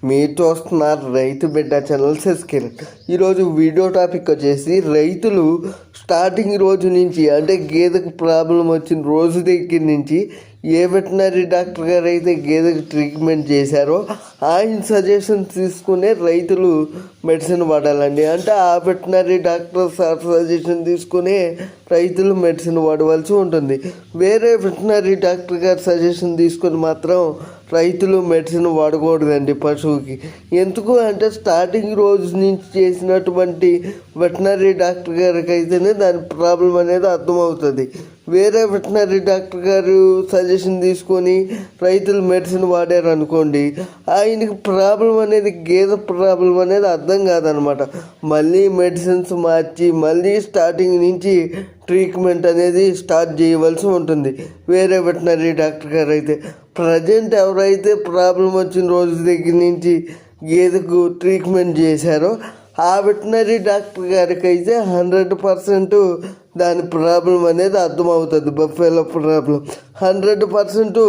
మీరు చూస్తున్నారు రైతు బిడ్డ ఛానల్ సబ్స్క్రైబ్. ఈరోజు వీడియో టాపిక్ వచ్చేసి రైతులు స్టార్టింగ్ రోజు నుంచి అంటే గేదెకు ప్రాబ్లం వచ్చిన రోజు దగ్గర నుంచి ఏ వెటనరీ డాక్టర్ గారు అయితే గేదెకు ట్రీట్మెంట్ చేశారో ఆయన సజెషన్ తీసుకునే రైతులు మెడిసిన్ వాడాలండి. అంటే ఆ వెటనరీ డాక్టర్ సజెషన్ తీసుకునే రైతులు మెడిసిన్ వాడవలసి ఉంటుంది. వేరే వెటనరీ డాక్టర్ గారి సజెషన్ తీసుకొని మాత్రం రైతులు మెడిసిన్ వాడకూడదండి పశువుకి. ఎందుకు అంటే స్టార్టింగ్ రోజు నుంచి చేసినటువంటి వెటనరీ డాక్టర్ గారికి అయితేనే దాని ప్రాబ్లం అనేది అర్థమవుతుంది. వేరే వెటనరీ డాక్టర్ గారు సజెషన్ తీసుకొని రైతులు మెడిసిన్ వాడారు అనుకోండి, ఆయనకి ప్రాబ్లం అనేది గేదె ప్రాబ్లం అనేది అర్థం కాదనమాట. మళ్ళీ మెడిసిన్స్ మార్చి మళ్ళీ స్టార్టింగ్ నుంచి ట్రీట్మెంట్ అనేది స్టార్ట్ చేయవలసి ఉంటుంది. వేరే వెటనరీ డాక్టర్ గారు అయితే ప్రజెంట్ ఎవరైతే ప్రాబ్లం వచ్చిన రోజు దగ్గర నుంచి గేదెకు ట్రీట్మెంట్ చేశారో ఆ వెటనరీ డాక్టర్ గారికి అయితే 100% దాని ప్రాబ్లం అనేది అర్థమవుతుంది. బఫెలో ప్రాబ్లం 100%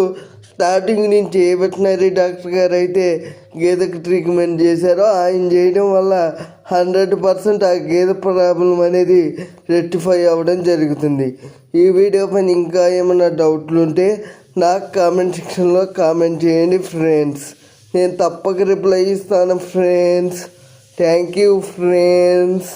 స్టార్టింగ్ నుంచి ఏ వెటనరీ డాక్టర్ గారు అయితే గేదెకి ట్రీట్మెంట్ చేశారో ఆయన చేయడం వల్ల 100% ఆ గేదె ప్రాబ్లం అనేది రెక్టిఫై అవ్వడం జరుగుతుంది. ఈ వీడియో పైన ఇంకా ఏమైనా డౌట్లు ఉంటే నాకు కామెంట్ సెక్షన్లో కామెంట్ చేయండి ఫ్రెండ్స్. నేను తప్పక రిప్లై ఇస్తాను ఫ్రెండ్స్. Thank you friends.